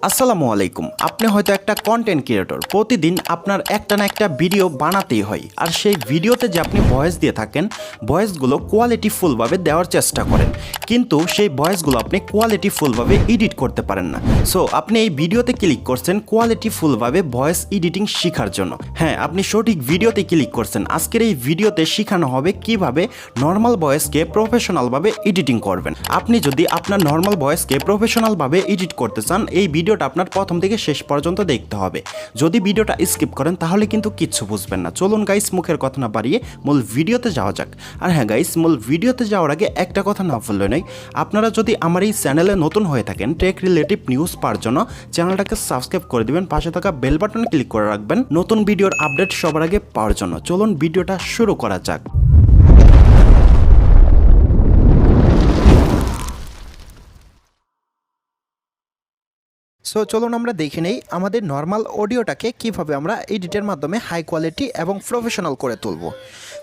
আসসালামু আলাইকুম। আপনি হয়তো একটা কন্টেন্ট ক্রিয়েটর, প্রতিদিন আপনার একটা না একটা ভিডিও বানাতেই হয়, আর সেই ভিডিওতে যে আপনি ভয়েস দিয়ে থাকেন, ভয়েসগুলো কোয়ালিটিফুলভাবে দেওয়ার চেষ্টা করেন, কিন্তু সেই ভয়েসগুলো আপনি কোয়ালিটিফুলভাবে এডিট করতে পারেন না। সো আপনি এই ভিডিওতে ক্লিক করছেন কোয়ালিটিফুলভাবে ভয়েস এডিটিং শেখার জন্য। হ্যাঁ, আপনি সঠিক ভিডিওতে ক্লিক করছেন। আজকের এই ভিডিওতে শেখানো হবে কিভাবে নর্মাল ভয়েসকে প্রফেশনালভাবে এডিটিং করবেন। আপনি যদি আপনার নর্মাল ভয়েসকে প্রফেশনালভাবে এডিট করতে চান, এই ভিডিওটা আপনার প্রথম থেকে শেষ পর্যন্ত দেখতে হবে। যদি ভিডিওটা স্কিপ করেন তাহলে কিন্তু কিচ্ছু বুঝবেন না। চলুন গাইস, মুখের কথা না বাড়িয়ে মূল ভিডিওতে যাওয়া যাক। আর হ্যাঁ গাইস, মূল ভিডিওতে যাওয়ার আগে একটা কথা না বললে নয়, আপনারা যদি আমার এই চ্যানেলে নতুন হয়ে থাকেন, টেক রিলেটিভ নিউজ পাওয়ার জন্য চ্যানেলটাকে সাবস্ক্রাইব করে দিবেন, পাশে থাকা বেল বাটনে ক্লিক করে রাখবেন নতুন ভিডিওর আপডেট সবার আগে পাওয়ার জন্য। চলুন ভিডিওটা শুরু করা যাক। সো চলুন আমরা দেখে নেই আমাদের নর্মাল অডিওটাকে কিভাবে আমরা এডিটের মাধ্যমে হাই কোয়ালিটি এবং প্রফেশনাল করে তুলব।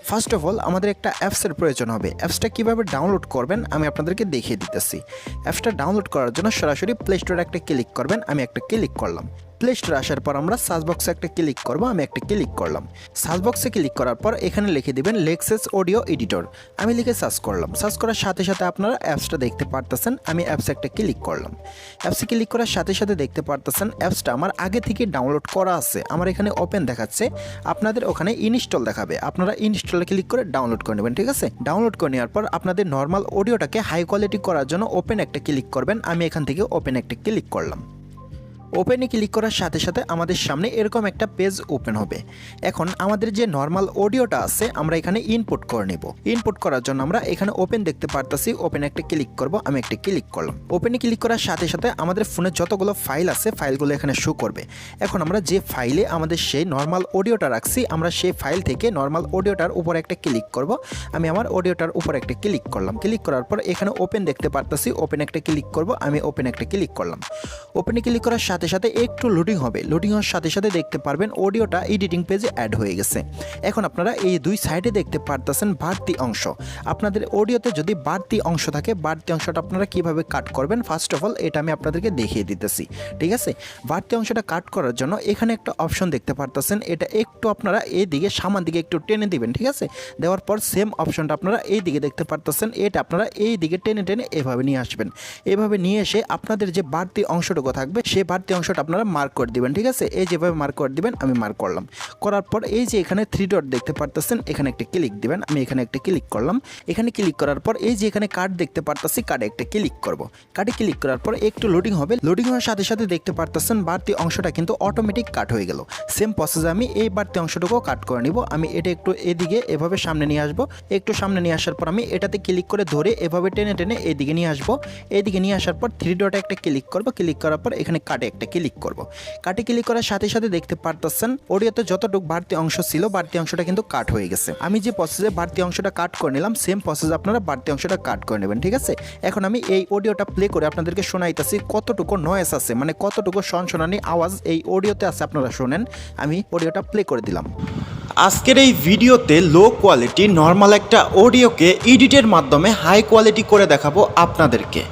ফার্স্ট অফ অল আমাদের একটা অ্যাপসের প্রয়োজন হবে। অ্যাপসটা কীভাবে ডাউনলোড করবেন আমি আপনাদেরকে দেখিয়ে দিতেছি। অ্যাপসটা ডাউনলোড করার জন্য সরাসরি প্লে স্টোরে একটা ক্লিক করবেন। আমি একটা ক্লিক করলাম। প্লে স্টোরে আসার পর আমরা সার্চ বক্সে একটা ক্লিক করব। আমি একটা ক্লিক করলাম। সার্চ বক্সে ক্লিক করার পর এখানে লিখে দিবেন লেক্সাস অডিও এডিটর। আমি লিখে সার্চ করলাম। সার্চ করার সাথে সাথে আপনারা অ্যাপসটা দেখতে পারতেছেন। আমি অ্যাপসে একটা ক্লিক করলাম। অ্যাপসে ক্লিক করার সাথে সাথে দেখতে পারতেছেন অ্যাপসটা আমার আগে থেকে ডাউনলোড করা আছে। আমার এখানে ওপেন দেখাচ্ছে, আপনাদের ওখানে ইনস্টল দেখাবে। আপনারা ইনস্টলে ক্লিক করে ডাউনলোড করে নেবেন, ঠিক আছে? ডাউনলোড করে নেওয়ার পর আপনাদের নর্মাল অডিওটাকে হাই কোয়ালিটি করার জন্য ওপেন একটা ক্লিক করবেন। আমি এখান থেকে ওপেন একটা ক্লিক করলাম। ওপেনে ক্লিক করার সাথে সাথে আমাদের সামনে এরকম একটা পেজ ওপেন হবে। এখন আমাদের যে নর্মাল অডিওটা আছে আমরা এখানে ইনপুট করে নেব। ইনপুট করার জন্য আমরা এখানে ওপেন দেখতে পারতেছি, ওপেন একটা ক্লিক করব। আমি একটা ক্লিক করলাম। ওপেনে ক্লিক করার সাথে সাথে আমাদের ফোনে যতগুলো ফাইল আছে ফাইলগুলো এখানে শো করবে। এখন আমরা যে ফাইলে আমাদের সেই নর্মাল অডিওটা রাখছি, আমরা সেই ফাইল থেকে নর্মাল অডিওটার উপর একটা ক্লিক করব। আমি আমার অডিওটার উপর একটা ক্লিক করলাম। ক্লিক করার পর এখানে ওপেন দেখতে পারতেছি, ওপেন একটা ক্লিক করব। আমি ওপেন একটা ক্লিক করলাম। ওপেনে ক্লিক করার সাথে সাথে একটু লোডিং হবে। লোডিং হওয়ার সাথে সাথে দেখতে পারবেন অডিওটা এডিটিং পেজে অ্যাড হয়ে গেছে। এখন আপনারা এই দুই সাইডে দেখতে পারতেছেন বাড়তি অংশ। আপনাদের অডিওতে যদি বাড়তি অংশ থাকে, বাড়তি অংশটা আপনারা কিভাবে কাট করবেন ফার্স্ট অফ অল এটা আমি আপনাদেরকে দেখিয়ে দিতেছি, ঠিক আছে? বাড়তি অংশটা কাট করার জন্য এখানে একটা অপশন দেখতে পারতেছেন, এটা একটু আপনারা এই দিকে সামান দিকে একটু টেনে দিবেন, ঠিক আছে? দেওয়ার পর সেম অপশনটা আপনারা এই দিকে দেখতে পারতেছেন, এটা আপনারা এই দিকে টেনে টেনে এভাবে নিয়ে আসবেন। এভাবে নিয়ে এসে আপনাদের যে বাড়তি অংশটুকু থাকবে সেই বাড়তি অংশটা আপনারা মার্ক করে দিবেন, ঠিক আছে? এই যেভাবে মার্ক করে দিবেন আমি মার্ক করলাম। করার পর এই যে এখানে 3 ডট দেখতে পারতেছেন, এখানে একটা ক্লিক দিবেন। আমি এখানে একটা ক্লিক করলাম। এখানে ক্লিক করার পর এই যে এখানে কার্ড দেখতে পারতেছি, কার্ডে একটা ক্লিক করব। কার্ডে ক্লিক করার পর একটু লোডিং হবে। লোডিং হওয়ার সাথে সাথে দেখতে পারতেছেন বাড়তি অংশটা কিন্তু অটোমেটিক কাট হয়ে গেল। সেম প্রসেসে আমি এই বাড়তি অংশটুকু কাট করে নিব। আমি এটা একটু এদিকে এভাবে সামনে নিয়ে আসবো। একটু সামনে নিয়ে আসার পর আমি এটাতে ক্লিক করে ধরে এভাবে টেনে টেনে এদিকে নিয়ে আসবো। এদিকে নিয়ে আসার পর 3 ডটে একটা ক্লিক করব। ক্লিক করার পর এখানে কাটে একটা ক্লিক করব। কাটে ক্লিক করার সাথে সাথে দেখতে পারতেছেন অডিওতে যতটুকু বাড়তি অংশ ছিল বাড়তি অংশটা কিন্তু কাট হয়ে গেছে। আমি যে প্রসেসে বাড়তি অংশটা কাট করে নিলাম সেম প্রসেসে আপনারা বাড়তি অংশটা কাট করে নেবেন, ঠিক আছে? এখন আমি এই অডিওটা প্লে করে আপনাদেরকে শোনাইতেছি কতটুকু নয়েজ আছে, মানে কতটুকু শনশনানি আওয়াজ এই অডিওতে আছে, আপনারা শোনেন। আমি অডিওটা প্লে করে দিলাম। আজকের এই ভিডিওতে লো কোয়ালিটি নর্মাল একটা অডিওকে এডিটের মাধ্যমে হাই কোয়ালিটি করে দেখাবো আপনাদেরকে।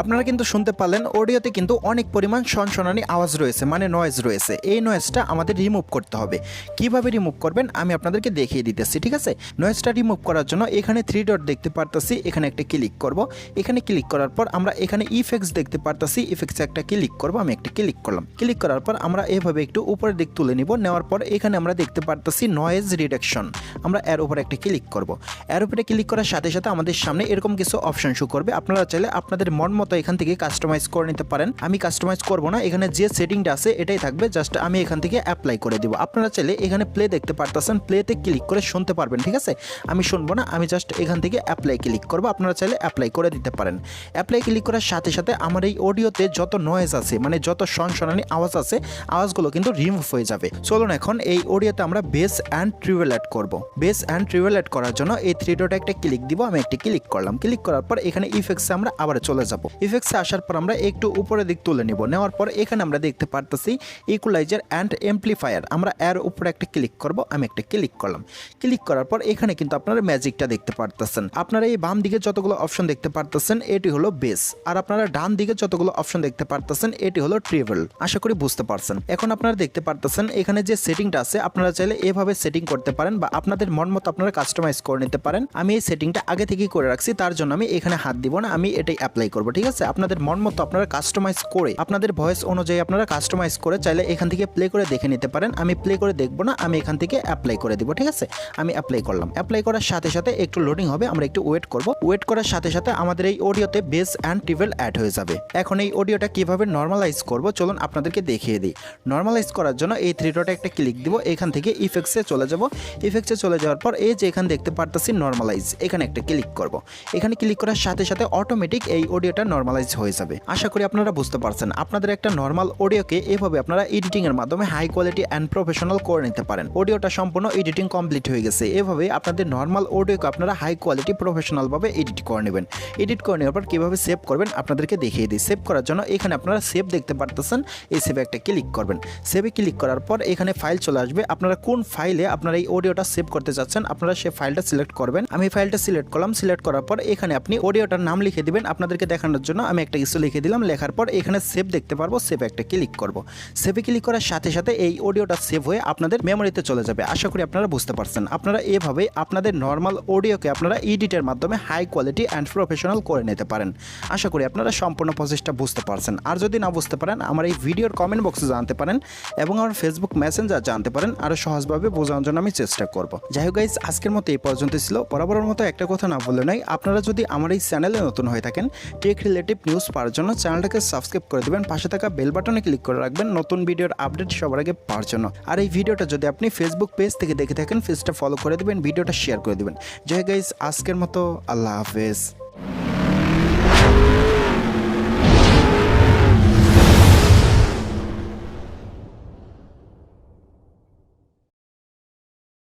আপনারা কিন্তু শুনতে পারলেন অডিওতে কিন্তু অনেক পরিমাণ শনশনানি আওয়াজ রয়েছে, মানে নয়েজ রয়েছে। এই নয়েজটা আমাদের রিমুভ করতে হবে। কিভাবে রিমুভ করবেন আমি আপনাদেরকে দেখিয়ে দিতেছি, ঠিক আছে? নয়েজটা রিমুভ করার জন্য এখানে 3 ডট দেখতে পারতেছি, এখানে একটা ক্লিক করব। এখানে ক্লিক করার পর আমরা এখানে ইফেক্টস দেখতে পারতেছি, ইফেক্টসে একটা ক্লিক করব। আমি একটা ক্লিক করলাম। ক্লিক করার পর আমরা এভাবে একটু উপরের দিক তুলে নিব। নেওয়ার পর এখানে আমরা দেখতে পারতেছি নয়েজ রিডাকশন। আমরা এর উপরে একটা ক্লিক করব। এর উপরে ক্লিক করার সাথে সাথে আমাদের সামনে এরকম কিছু অপশন শো করবে। আপনারা চাইলে আপনাদের মন মতো এখান থেকে কাস্টমাইজ করে নিতে পারেন। আমি কাস্টমাইজ করব না, এখানে যে সেটিংটা আছে এটাই থাকবে। জাস্ট আমি এখান থেকে অ্যাপ্লাই করে দিব। আপনারা চাইলে এখানে প্লে দেখতে পারতেছেন, প্লেতে ক্লিক করে শুনতে পারবেন, ঠিক আছে? আমি শুনবো না, আমি জাস্ট এখান থেকে অ্যাপ্লাই ক্লিক করব। আপনারা চাইলে অ্যাপ্লাই করে দিতে পারেন। অ্যাপ্লাই ক্লিক করার সাথে সাথে আমার এই অডিওতে যত নয়েজ আছে, মানে যত শনশনানি আওয়াজ আছে, আওয়াজগুলো কিন্তু রিমুভ হয়ে যাবে। চলুন এখন এই অডিওতে আমরা বেস অ্যান্ড ট্রিবল অ্যাড করব। বেস অ্যান্ড ট্রিবল অ্যাড করার জন্য এই 3 ডটে একটা ক্লিক দিব। আমি একটা ক্লিক করলাম। ক্লিক করার পর এখানে ইফেক্টসে আমরা আবার চলে যাব। ইফেক্টসে আসার পর আমরা একটু উপরের দিক তুলে নিব। নেওয়ার পর এখানে আমরা দেখতে পারতেছি ইকুয়ালাইজার অ্যান্ড এমপ্লিফায়ার। আমরা এর উপরে একটা ক্লিক করব। আমি একটা ক্লিক করলাম। ক্লিক করার পর এখানে কিন্তু আপনারা ম্যাজিকটা দেখতে পারতেছেন। আপনারা এই বাম দিকে যতগুলো অপশন দেখতে পারতেছেন এটি হলো বেস, আর আপনারা ডান দিকে যতগুলো অপশন দেখতে পারতেছেন এটি হলো ট্রিবল। আশা করি বুঝতে পারছেন। এখন আপনারা দেখতে পারতেছেন এখানে যে সেটিংটা আছে আপনারা চাইলে এভাবে সেটিং করতে পারেন বা আপনাদের মন মতো আপনারা কাস্টমাইজ করে নিতে পারেন। আমি এই সেটিংটা আগে থেকেই করে রাখছি, তার জন্য আমি এখানে হাত দিব না, আমি এটাই অ্যাপ্লাই করব। ঠিক আছে, আপনাদের মন মতো আপনারা কাস্টমাইজ করে আপনাদের ভয়েস অনুযায়ী আপনারা কাস্টমাইজ করে চাইলে এখান থেকে প্লে করে দেখে নিতে পারেন। আমি প্লে করে দেখবো না, আমি এখান থেকে অ্যাপ্লাই করে দিব। ঠিক আছে, আমি অ্যাপ্লাই করলাম। অ্যাপ্লাই করার সাথে সাথে একটু লোডিং হবে, আমরা একটু ওয়েট করব। ওয়েট করার সাথে সাথে আমাদের এই অডিওতে বেস অ্যান্ড ট্রিবল অ্যাড হয়ে যাবে। এখন এই অডিওটা কিভাবে নর্মালাইজ করব চলুন আপনাদেরকে দেখিয়ে দিই। নর্মালাইজ করার জন্য এই থ্রি ডটে একটা ক্লিক দিব, এখান থেকে ইফেক্টসে চলে যাব। ইফেক্টসে চলে যাওয়ার পর এই যে এখানে দেখতে পারতেছি নর্মালাইজ, এখানে একটা ক্লিক করব। এখানে ক্লিক করার সাথে সাথে অটোমেটিক এই অডিওটা নর্মালাইজ হয়ে যাবে। আশা করি আপনারা বুঝতে পারছেন। আপনাদের একটা নর্মাল অডিওকে এভাবে আপনারা এডিটিং এর মাধ্যমে হাই কোয়ালিটি অ্যান্ড প্রফেশনাল করে নিতে পারেন। অডিওটা সম্পূর্ণ এডিটিং কমপ্লিট হয়ে গেছে। এভাবে আপনাদের নর্মাল অডিওকে আপনারা হাই কোয়ালিটি প্রফেশনাল ভাবে এডিট করে নেবেন। এডিট করে নেওয়ার পর কিভাবে সেভ করবেন আপনাদেরকে দেখিয়ে দিই। সেভ করার জন্য এখানে আপনারা সেভ দেখতে পারতেছেন, এই সেভে একটা ক্লিক করবেন। সেভে ক্লিক করার পর এখানে ফাইল চলে আসবে। আপনারা কোন ফাইলে আপনারা এই অডিওটা সেভ করতে চাচ্ছেন আপনারা সেই ফাইলটা সিলেক্ট করবেন। আমি ফাইলটা সিলেক্ট করলাম। সিলেক্ট করার পর এখানে আপনি অডিওটার নাম লিখে দিবেন। আপনাদেরকে দেখানোর জন্য আমি একটা কিছু লিখে দিলাম। লেখার পর এখানে সেভ দেখতে পারবো, সেভে একটা ক্লিক করব। সেভে ক্লিক করার সাথে সাথে এই অডিওটা সেভ হয়ে আপনাদের মেমোরিতে চলে যাবে। আশা করি আপনারা বুঝতে পারছেন। আপনারা এভাবে আপনাদের নর্মাল অডিওকে আপনারা এডিটের মাধ্যমে হাই কোয়ালিটি অ্যান্ড প্রফেশনাল করে নিতে পারেন। আশা করি আপনারা সম্পূর্ণ প্রসেসটা বুঝতে পারছেন। আর যদি না বুঝতে পারেন আমার এই ভিডিওর কমেন্ট বক্সে জানতে পারেন এবং আমার ফেসবুক মেসেঞ্জার জানতে পারেন, আরও সহজভাবে বোঝানোর জন্য আমি চেষ্টা করব। যাই হোক গাইস, আজকের মতো এই পর্যন্ত ছিল। বরাবরের মতো একটা কথা না বলে নাই, আপনারা যদি আমার এই চ্যানেলে নতুন হয়ে থাকেন টেক রিলেটিভ নিউজ পাওয়ার জন্য চ্যানেলটাকে সাবস্ক্রাইব করে দেবেন, পাশে থাকা বেল বাটনে ক্লিক করে রাখবেন নতুন ভিডিওর আপডেট সবার আগে পাওয়ার জন্য। আর এই ভিডিওটা যদি আপনি ফেসবুক পেজ থেকে দেখে থাকেন পেজটা ফলো করে দেবেন, ভিডিওটা শেয়ার করে দেবেন। জয় গাইস, আজকের মতো আল্লাহ হাফেজ।